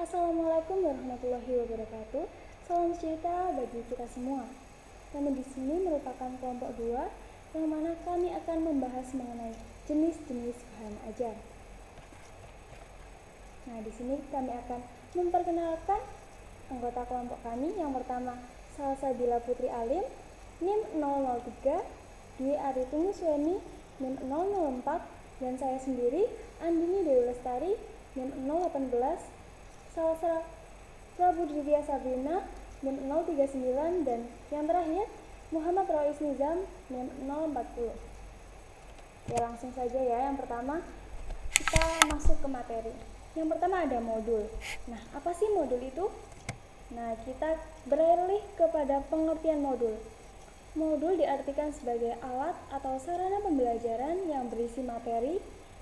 Assalamualaikum warahmatullahi wabarakatuh. Salam sejahtera bagi kita semua. Kami di sini merupakan kelompok 2 yang mana kami akan membahas mengenai jenis-jenis bahan ajar. Nah, di sini kami akan memperkenalkan anggota kelompok kami. Yang pertama, Salsabila Putri Alim, NIM 003, Dwi Arituni Sueni, NIM 004, dan saya sendiri, Andini Dewi Lestari, NIM 018, Salsa Putri Sabrina, NIM 039, dan yang terakhir, Muhammad Rois Nizam, NIM 040. Ya, langsung saja ya. Yang pertama, kita masuk ke materi. Yang pertama ada modul. Nah, apa sih modul itu? Nah, kita beralih kepada pengertian modul. Modul diartikan sebagai alat atau sarana pembelajaran yang berisi materi,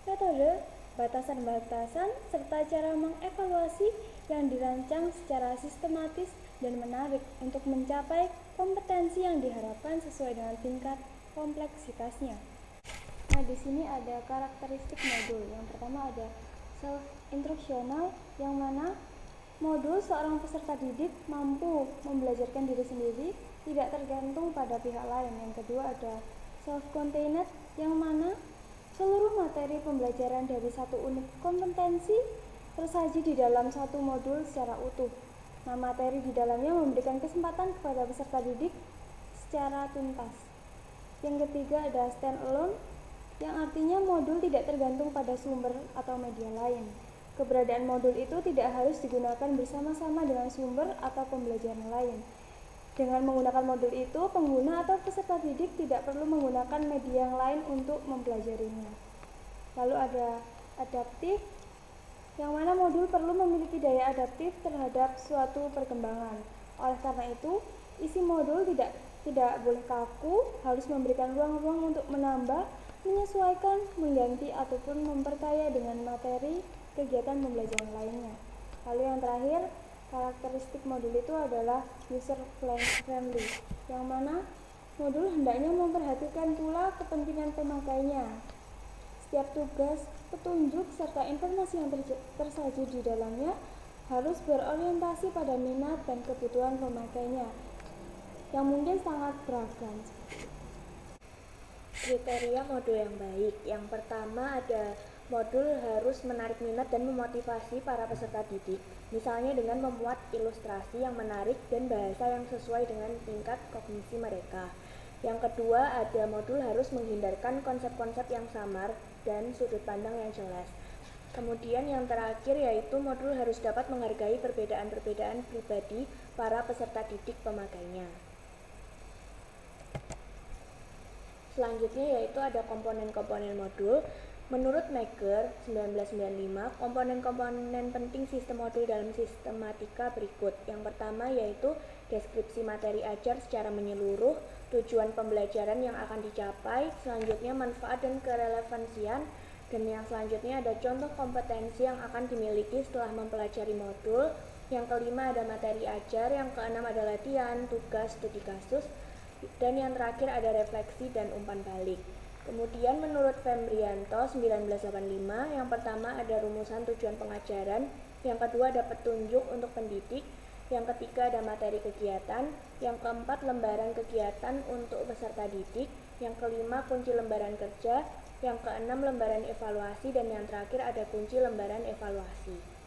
metode, batasan-batasan, serta cara mengevaluasi yang dirancang secara sistematis dan menarik untuk mencapai kompetensi yang diharapkan sesuai dengan tingkat kompleksitasnya. Nah, di sini ada karakteristik modul. Yang pertama ada self-instruksional, yang mana modul seorang peserta didik mampu membelajarkan diri sendiri, tidak tergantung pada pihak lain. Yang kedua ada self-contained, yang mana seluruh materi pembelajaran dari satu unit kompetensi tersaji di dalam satu modul secara utuh. Nah, materi di dalamnya memberikan kesempatan kepada peserta didik secara tuntas. Yang ketiga ada stand-alone, yang artinya modul tidak tergantung pada sumber atau media lain. Keberadaan modul itu tidak harus digunakan bersama-sama dengan sumber atau pembelajaran lain. Dengan menggunakan modul itu, pengguna atau peserta didik tidak perlu menggunakan media yang lain untuk mempelajarinya. Lalu ada adaptif, yang mana modul perlu memiliki daya adaptif terhadap suatu perkembangan. Oleh karena itu, isi modul tidak boleh kaku, harus memberikan ruang-ruang untuk menambah, menyesuaikan, mengganti, ataupun memperkaya dengan materi kegiatan pembelajaran lainnya. Lalu yang terakhir, karakteristik modul itu adalah user friendly, yang mana modul hendaknya memperhatikan pula kepentingan pemakainya. Setiap tugas, petunjuk, serta informasi yang tersaji di dalamnya harus berorientasi pada minat dan kebutuhan pemakainya, yang mungkin sangat beragam. Kriteria modul yang baik. Yang pertama ada modul harus menarik minat dan memotivasi para peserta didik, misalnya dengan memuat ilustrasi yang menarik dan bahasa yang sesuai dengan tingkat kognisi mereka. Yang kedua ada modul harus menghindarkan konsep-konsep yang samar dan sudut pandang yang jelas. Kemudian yang terakhir yaitu modul harus dapat menghargai perbedaan-perbedaan pribadi para peserta didik pemakainya. Selanjutnya yaitu ada komponen-komponen modul. Menurut Mager 1995, komponen-komponen penting sistem modul dalam sistematika berikut. Yang pertama yaitu deskripsi materi ajar secara menyeluruh, tujuan pembelajaran yang akan dicapai, selanjutnya manfaat dan kerelevansian, dan yang selanjutnya ada contoh kompetensi yang akan dimiliki setelah mempelajari modul. Yang kelima ada materi ajar, yang keenam ada latihan, tugas, studi kasus, dan yang terakhir ada refleksi dan umpan balik. Kemudian menurut Fembrianto 1985, yang pertama ada rumusan tujuan pengajaran, yang kedua ada petunjuk untuk pendidik, yang ketiga ada materi kegiatan, yang keempat lembaran kegiatan untuk peserta didik, yang kelima kunci lembaran kerja, yang keenam lembaran evaluasi, dan yang terakhir ada kunci lembaran evaluasi.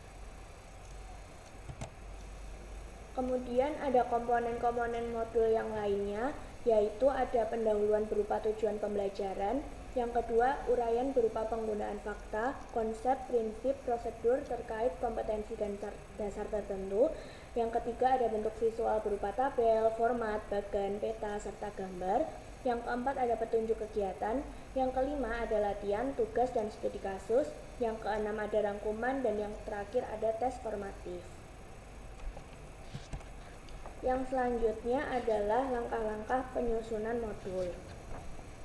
Kemudian ada komponen-komponen modul yang lainnya, yaitu ada pendahuluan berupa tujuan pembelajaran, yang kedua uraian berupa penggunaan fakta, konsep, prinsip, prosedur terkait kompetensi dan dasar tertentu, yang ketiga ada bentuk visual berupa tabel, format, bagan, peta, serta gambar, yang keempat ada petunjuk kegiatan, yang kelima ada latihan, tugas, dan studi kasus, yang keenam ada rangkuman, dan yang terakhir ada tes formatif. Yang selanjutnya adalah langkah-langkah penyusunan modul.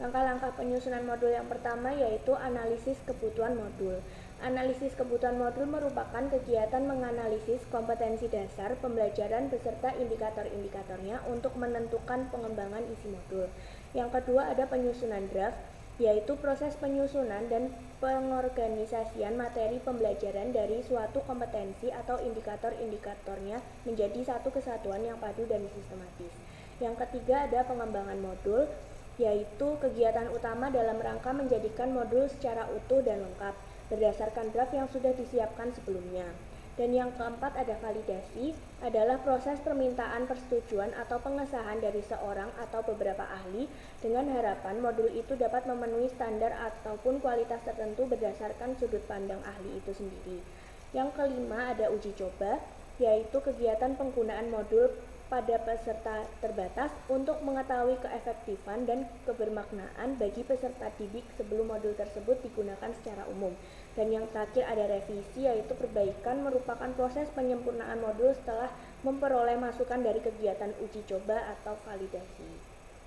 Langkah-langkah penyusunan modul yang pertama yaitu analisis kebutuhan modul. Analisis kebutuhan modul merupakan kegiatan menganalisis kompetensi dasar pembelajaran beserta indikator-indikatornya untuk menentukan pengembangan isi modul. Yang kedua ada penyusunan draft. yaitu proses penyusunan dan pengorganisasian materi pembelajaran dari suatu kompetensi atau indikator-indikatornya menjadi satu kesatuan yang padu dan sistematis. Yang ketiga ada pengembangan modul, yaitu kegiatan utama dalam rangka menjadikan modul secara utuh dan lengkap berdasarkan draft yang sudah disiapkan sebelumnya. Dan yang keempat ada validasi, adalah proses permintaan persetujuan atau pengesahan dari seorang atau beberapa ahli dengan harapan modul itu dapat memenuhi standar ataupun kualitas tertentu berdasarkan sudut pandang ahli itu sendiri. Yang kelima ada uji coba, yaitu kegiatan penggunaan modul pada peserta terbatas untuk mengetahui keefektifan dan kebermaknaan bagi peserta didik sebelum modul tersebut digunakan secara umum. Dan yang terakhir ada revisi, yaitu perbaikan merupakan proses penyempurnaan modul setelah memperoleh masukan dari kegiatan uji coba atau validasi.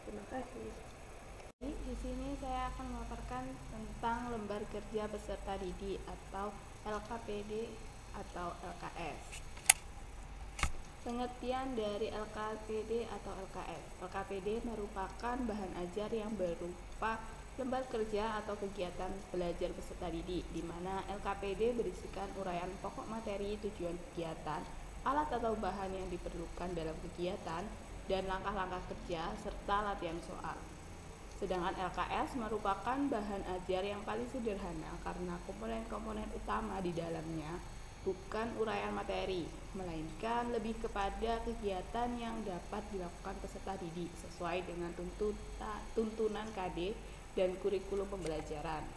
Terima kasih. Di sini saya akan memaparkan tentang lembar kerja peserta didik atau LKPD atau LKS. Pengertian dari LKPD atau LKS. LKPD merupakan bahan ajar yang berupa lembar kerja atau kegiatan belajar peserta didik, di mana LKPD berisikan uraian pokok materi, tujuan kegiatan, alat atau bahan yang diperlukan dalam kegiatan, dan langkah-langkah kerja, serta latihan soal. Sedangkan LKS merupakan bahan ajar yang paling sederhana karena komponen-komponen utama di dalamnya bukan uraian materi, melainkan lebih kepada kegiatan yang dapat dilakukan peserta didik sesuai dengan tuntunan KD dan kurikulum pembelajaran.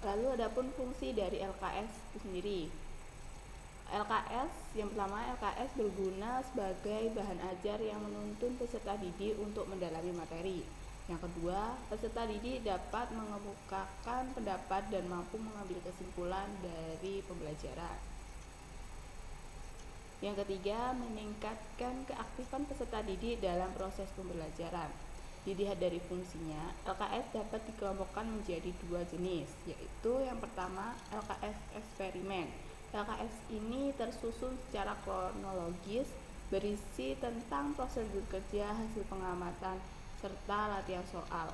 Lalu adapun fungsi dari LKS itu sendiri. Yang pertama, LKS berguna sebagai bahan ajar yang menuntun peserta didik untuk mendalami materi. Yang kedua, peserta didik dapat mengemukakan pendapat dan mampu mengambil kesimpulan dari pembelajaran. Yang ketiga, meningkatkan keaktifan peserta didik dalam proses pembelajaran. Dilihat dari fungsinya, LKS dapat dikelompokkan menjadi dua jenis, yaitu yang pertama LKS eksperimen. LKS ini tersusun secara kronologis, berisi tentang prosedur kerja, hasil pengamatan, serta latihan soal.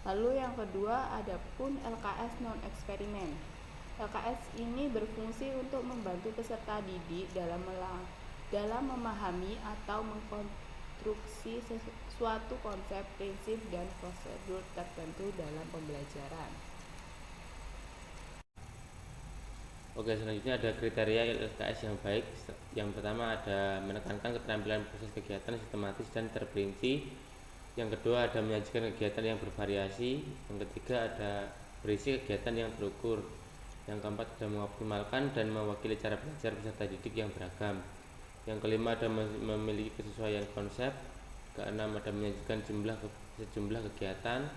Lalu yang kedua adapun LKS non-eksperimen. LKS ini berfungsi untuk membantu peserta didik dalam memahami atau mengkonstruksi suatu konsep, prinsip, dan prosedur tertentu dalam pembelajaran. Oke, selanjutnya ada kriteria LKS yang baik. Yang pertama ada menekankan keterampilan proses kegiatan sistematis dan terperinci. Yang kedua ada menyajikan kegiatan yang bervariasi. Yang ketiga ada berisi kegiatan yang terukur. Yang keempat ada mengoptimalkan dan mewakili cara belajar peserta didik yang beragam. Yang kelima ada memiliki kesesuaian konsep. Keenam ada menyajikan sejumlah kegiatan.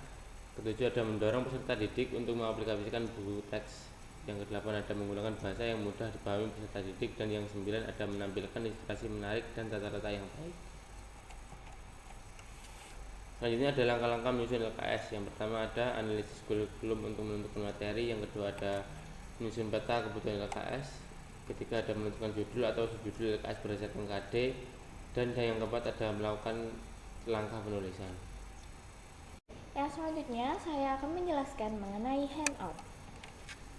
Ketujuh ada mendorong peserta didik untuk mengaplikasikan buku teks. Yang kedelapan ada menggunakan bahasa yang mudah dipahami peserta didik. Dan yang sembilan ada menampilkan ilustrasi menarik dan tata-tata yang baik. Selanjutnya ada langkah-langkah menyusun LKS. Yang pertama ada analisis kurikulum untuk menentukan materi. Yang kedua ada menyusun peta kebutuhan LKS. Ketiga ada menentukan judul atau subjudul LKS berdasarkan KD. Dan yang keempat ada melakukan langkah penulisan. Yang selanjutnya saya akan menjelaskan mengenai handout.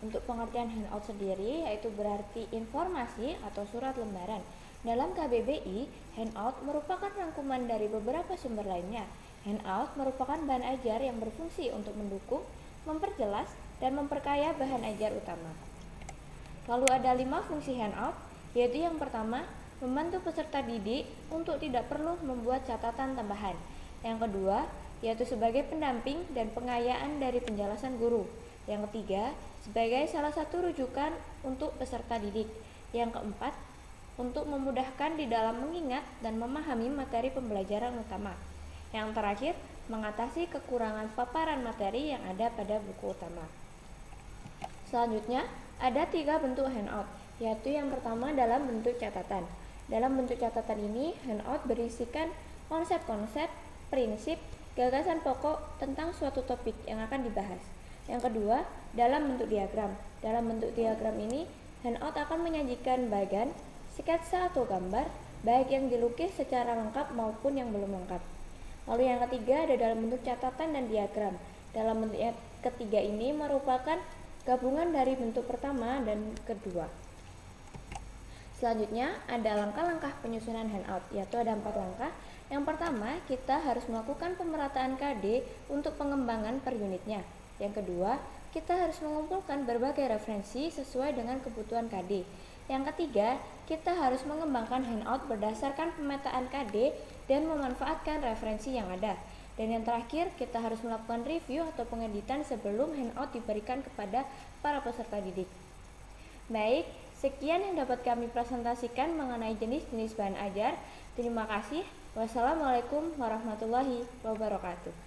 Untuk pengertian handout sendiri yaitu berarti informasi atau surat lembaran. Dalam KBBI, handout merupakan rangkuman dari beberapa sumber lainnya. Handout merupakan bahan ajar yang berfungsi untuk mendukung, memperjelas, dan memperkaya bahan ajar utama. Lalu ada 5 fungsi handout, yaitu yang pertama, membantu peserta didik untuk tidak perlu membuat catatan tambahan. Yang kedua, yaitu sebagai pendamping dan pengayaan dari penjelasan guru. Yang ketiga, sebagai salah satu rujukan untuk peserta didik. Yang keempat, untuk memudahkan di dalam mengingat dan memahami materi pembelajaran utama. Yang terakhir, mengatasi kekurangan paparan materi yang ada pada buku utama. Selanjutnya, ada 3 bentuk handout, yaitu yang pertama dalam bentuk catatan. Dalam bentuk catatan ini, handout berisikan konsep-konsep, prinsip, gagasan pokok tentang suatu topik yang akan dibahas. Yang kedua, dalam bentuk diagram. Dalam bentuk diagram ini, handout akan menyajikan bagan, sketsa atau gambar, baik yang dilukis secara lengkap maupun yang belum lengkap. Lalu yang ketiga ada dalam bentuk catatan dan diagram. Dalam bentuk yang ketiga ini merupakan gabungan dari bentuk pertama dan kedua. Selanjutnya ada langkah-langkah penyusunan handout, yaitu ada 4 langkah. Yang pertama, kita harus melakukan pemerataan KD untuk pengembangan per unitnya. Yang kedua, kita harus mengumpulkan berbagai referensi sesuai dengan kebutuhan KD. Yang ketiga, kita harus mengembangkan handout berdasarkan pemetaan KD dan memanfaatkan referensi yang ada. Dan yang terakhir, kita harus melakukan review atau pengeditan sebelum handout diberikan kepada para peserta didik. Baik, sekian yang dapat kami presentasikan mengenai jenis-jenis bahan ajar. Terima kasih. Wassalamualaikum warahmatullahi wabarakatuh.